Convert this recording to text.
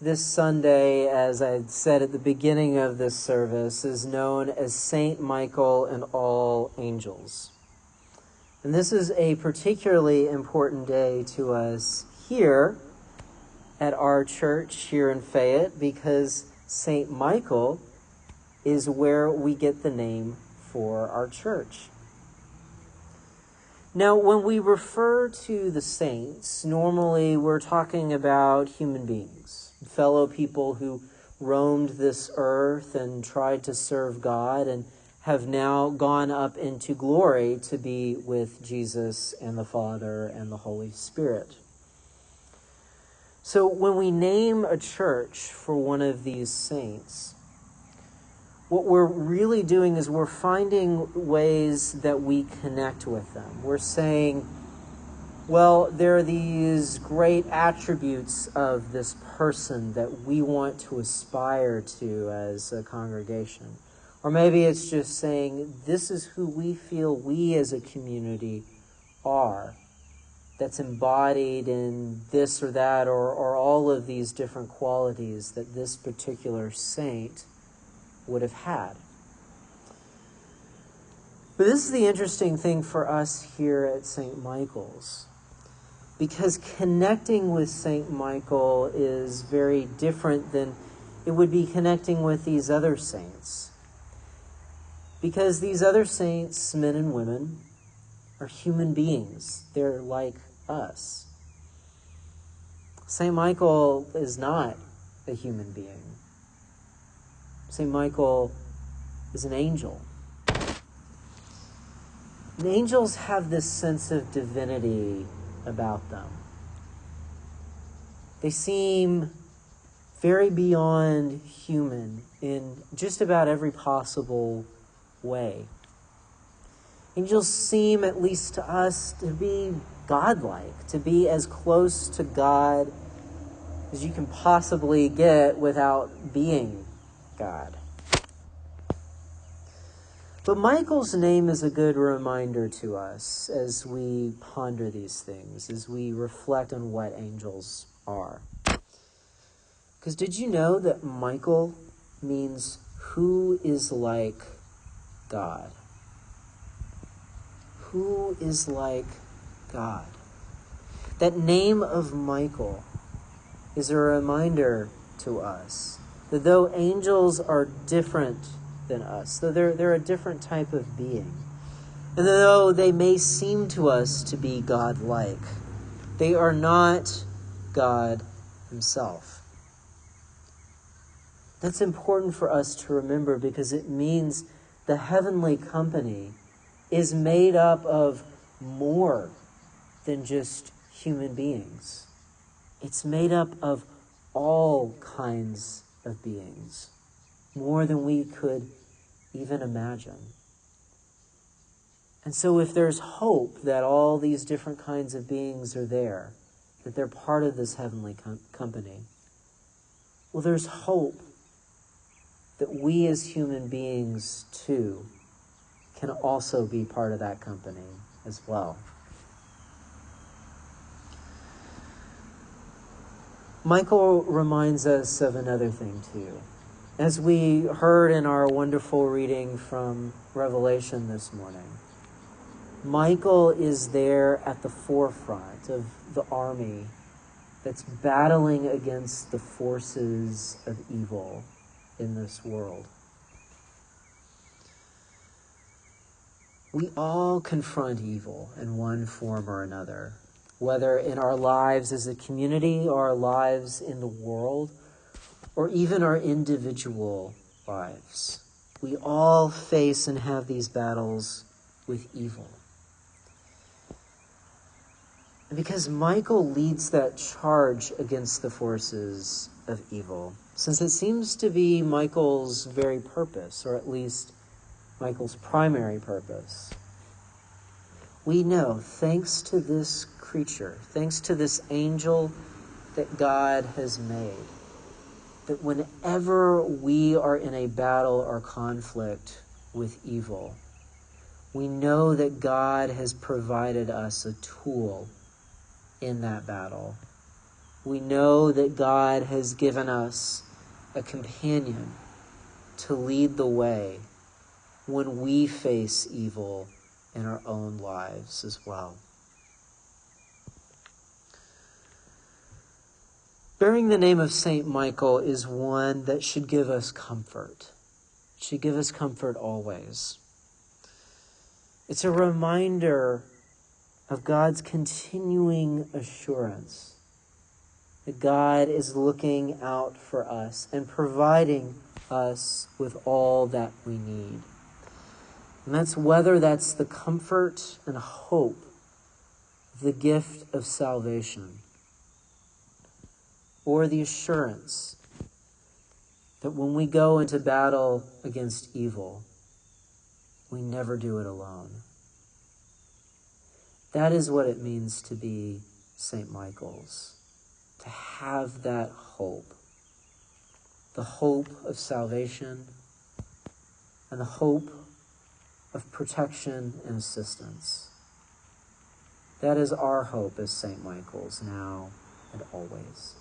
This Sunday, as I said at the beginning of this service, is known as Saint Michael and all angels. And this is a particularly important day to us here at our church here in Fayette because Saint Michael is where we get the name for our church. Now, when we refer to the saints, normally we're talking about human beings, fellow people who roamed this earth and tried to serve God and have now gone up into glory to be with Jesus and the Father and the Holy Spirit. So when we name a church for one of these saints, what we're really doing is we're finding ways that we connect with them. We're saying, well, there are these great attributes of this person that we want to aspire to as a congregation. Or maybe it's just saying, this is who we feel we as a community are, that's embodied in this or that or all of these different qualities that this particular saint would have had. But this is the interesting thing for us here at St. Michael's, because connecting with St. Michael is very different than it would be connecting with these other saints. Because these other saints, men and women, are human beings. They're like us. St. Michael is not a human being. St. Michael is an angel. And angels have this sense of divinity about them. They seem very beyond human in just about every possible way. Angels seem, at least to us, to be godlike, to be as close to God as you can possibly get without being God. But Michael's name is a good reminder to us as we ponder these things, as we reflect on what angels are. Because did you know that Michael means who is like God? Who is like God? That name of Michael is a reminder to us that though angels are different than us, though they're a different type of being, and though they may seem to us to be God-like, they are not God himself. That's important for us to remember because it means the heavenly company is made up of more than just human beings. It's made up of all kinds of beings, more than we could even imagine. And so if there's hope that all these different kinds of beings are there, that they're part of this heavenly company, well, there's hope that we as human beings, too, can also be part of that company as well. Michael reminds us of another thing, too. As we heard in our wonderful reading from Revelation this morning, Michael is there at the forefront of the army that's battling against the forces of evil in this world. We all confront evil in one form or another, whether in our lives as a community, or our lives in the world, or even our individual lives. We all face and have these battles with evil. And because Michael leads that charge against the forces of evil, since it seems to be Michael's very purpose, or at least Michael's primary purpose, we know, thanks to this creature, thanks to this angel that God has made, that whenever we are in a battle or conflict with evil, we know that God has provided us a tool in that battle we know that God has given us a companion to lead the way when we face evil in our own lives as well. Bearing the name of Saint Michael is one that should give us comfort. It should give us comfort always. It's a reminder of God's continuing assurance that God is looking out for us and providing us with all that we need. And that's whether that's the comfort and hope of the gift of salvation, or the assurance that when we go into battle against evil, we never do it alone. That is what it means to be St. Michael's, to have that hope, the hope of salvation and the hope of protection and assistance. That is our hope as St. Michael's now and always.